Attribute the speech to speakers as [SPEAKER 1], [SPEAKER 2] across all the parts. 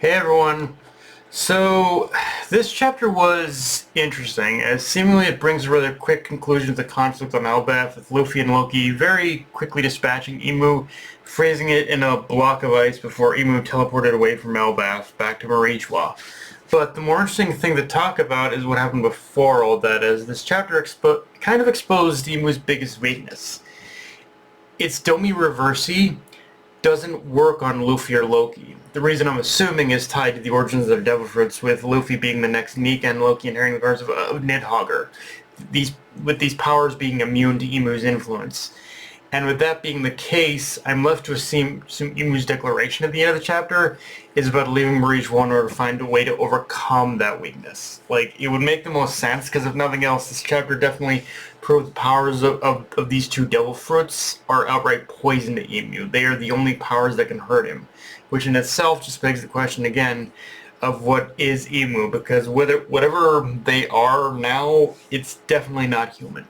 [SPEAKER 1] Hey everyone. So this chapter was interesting, as seemingly it brings a rather quick conclusion to the conflict on Elbaf, with Luffy and Loki very quickly dispatching Emu, freezing it in a block of ice before Emu teleported away from Elbaf back to Marichwa. But the more interesting thing to talk about is what happened before all that, as this chapter kind of exposed Emu's biggest weakness. Its Domi Reversi doesn't work on Luffy or Loki. The reason I'm assuming is tied to the origins of their devil fruits, with Luffy being the next Nika and Loki inheriting the powers of Nidhogger, with these powers being immune to Emu's influence. And with that being the case, I'm left to assume Emu's declaration at the end of the chapter is about leaving Marie's in order to find a way to overcome that weakness. Like, it would make the most sense, because if nothing else, this chapter definitely proved the powers of these two devil fruits are outright poison to Emu. They are the only powers that can hurt him, which in itself just begs the question again of what is Emu, because whatever they are now, it's definitely not human.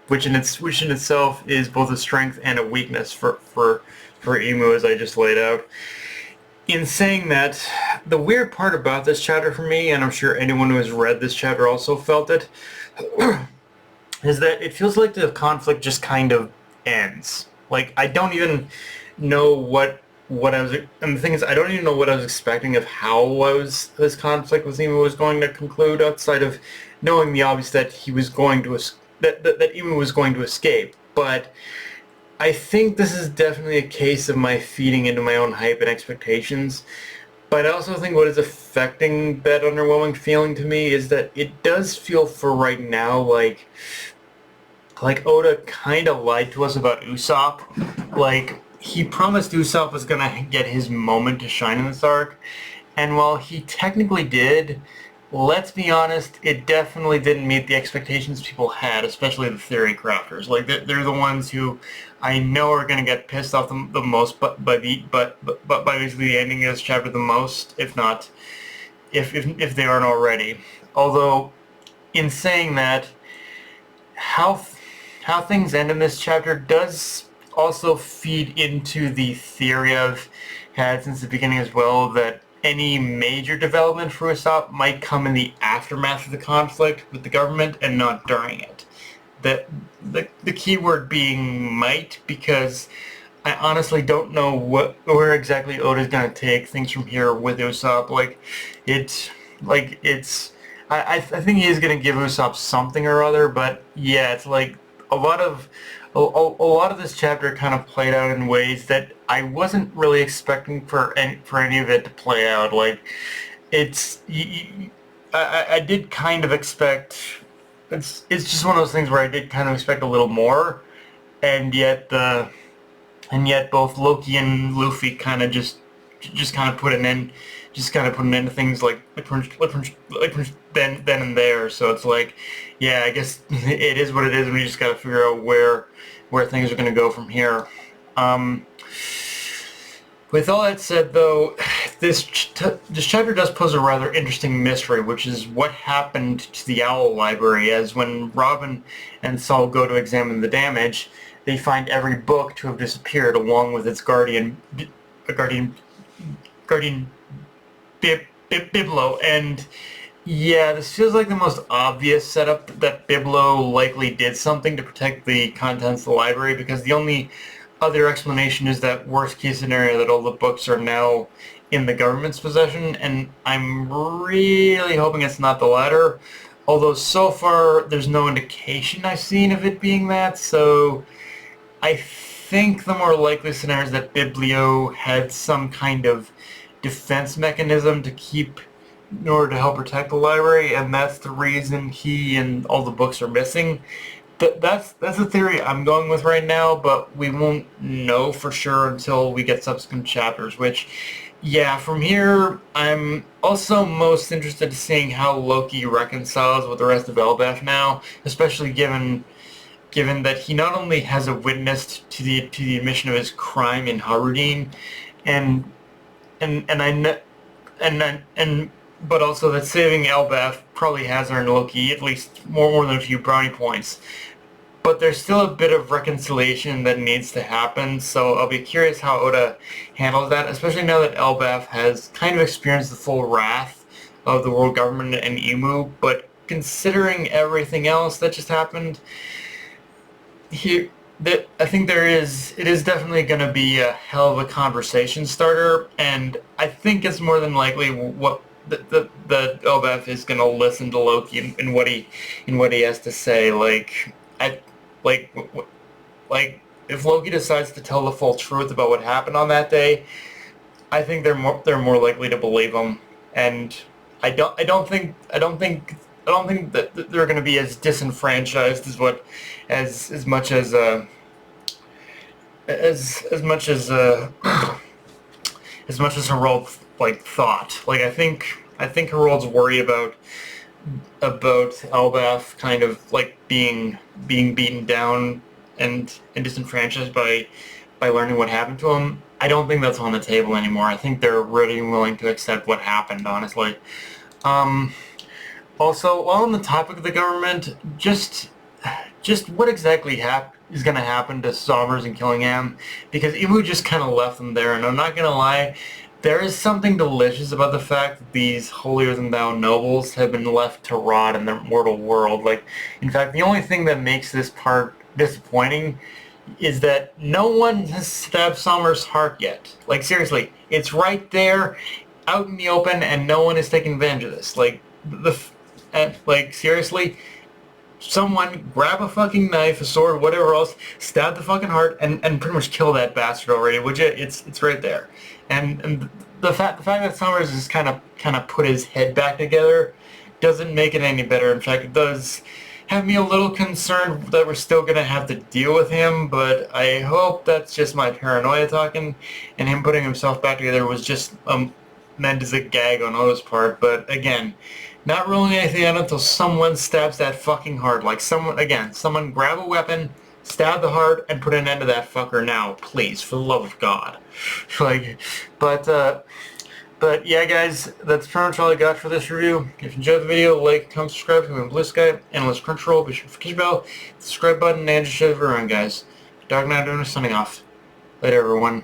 [SPEAKER 1] Which in itself is both a strength and a weakness for Emu, as I just laid out. In saying that, the weird part about this chapter for me, and I'm sure anyone who has read this chapter also felt it, is that it feels like the conflict just kind of ends. Like, I don't even know what I was, and the thing is, I don't even know what I was expecting of how this conflict with Emu was going to conclude, outside of knowing the obvious that he was going to that Emu was going to escape. But I think this is definitely a case of my feeding into my own hype and expectations. But I also think what is affecting that underwhelming feeling to me is that it does feel for right now like Oda kind of lied to us about Usopp. Like, he promised Usopp was going to get his moment to shine in this arc, and while he technically did, let's be honest, it definitely didn't meet the expectations people had, especially the theory crafters. Like, they're the ones who I know are going to get pissed off the most, but by basically the ending of this chapter the most, if they aren't already. Although, in saying that, how things end in this chapter does also feed into the theory I've had since the beginning as well, that any major development for Usopp might come in the aftermath of the conflict with the government and not during it. The key word being might, because I honestly don't know where exactly Oda's gonna take things from here with Usopp. I think he is gonna give Usopp something or other, but yeah, it's like a lot of this chapter kind of played out in ways that I wasn't really expecting for any of it to play out. Like, I did kind of expect. It's just one of those things where I did kind of expect a little more, and yet both Loki and Luffy kind of just kind of put an end to things like then and there. So it's like, yeah, I guess it is what it is, and we just got to figure out where things are going to go from here. With all that said, though, this chapter does pose a rather interesting mystery, which is what happened to the Owl Library, as when Robin and Saul go to examine the damage, they find every book to have disappeared, along with its guardian Biblo. And yeah, this feels like the most obvious setup that Biblo likely did something to protect the contents of the library, because the only other explanation is that worst case scenario that all the books are now in the government's possession, and I'm really hoping it's not the latter, although so far there's no indication I've seen of it being that. So I think the more likely scenario is that Biblio had some kind of defense mechanism to keep in order to help protect the library, and that's the reason he and all the books are missing. That's the theory I'm going with right now, but we won't know for sure until we get subsequent chapters, which, yeah, from here, I'm also most interested in seeing how Loki reconciles with the rest of Elbaf now, especially given that he not only has a witness to the admission of his crime in Harudin, but also that saving Elbaf probably has earned Loki at least more than a few brownie points. but there's still a bit of reconciliation that needs to happen, so I'll be curious how Oda handles that, especially now that Elbaf has kind of experienced the full wrath of the world government and Imu, but considering everything else that just happened, I think it is definitely going to be a hell of a conversation starter, and I think it's more than likely what the Elbaf is going to listen to Loki and what he has to say. Like like if Loki decides to tell the full truth about what happened on that day, I think they're more likely to believe him, and I don't think that they're going to be as disenfranchised as much as much as Harold thought. Like I think Harold's worry about Elbaf kind of like being beaten down and disenfranchised by learning what happened to him. I don't think that's on the table anymore. I think they're ready and willing to accept what happened, honestly. Also, while on the topic of the government, just what exactly is going to happen to Sommers and Killingham? Because Imu just kind of left them there, and I'm not going to lie, there is something delicious about the fact that these holier-than-thou nobles have been left to rot in their mortal world. Like, in fact, the only thing that makes this part disappointing is that no one has stabbed Sommers' heart yet. Like, seriously, it's right there, out in the open, and no one is taking advantage of this. Seriously, someone grab a fucking knife, a sword, whatever else, stab the fucking heart, and pretty much kill that bastard already. Would you? It's right there. And the fact that Summers has kind of put his head back together doesn't make it any better. In fact, it does have me a little concerned that we're still gonna have to deal with him. But I hope that's just my paranoia talking, and him putting himself back together was just meant as a gag on Oda's part. But again, not ruling anything out until someone stabs that fucking heart. Like someone grab a weapon, stab the heart, and put an end to that fucker now, please, for the love of God. But yeah, guys, that's pretty much all I got for this review. If you enjoyed the video, like, comment, subscribe to me on Blue Sky, Analyst Crunchyroll, be sure to hit the bell, subscribe button, and just share it around, guys. Dog Now Doing signing off. Later, everyone.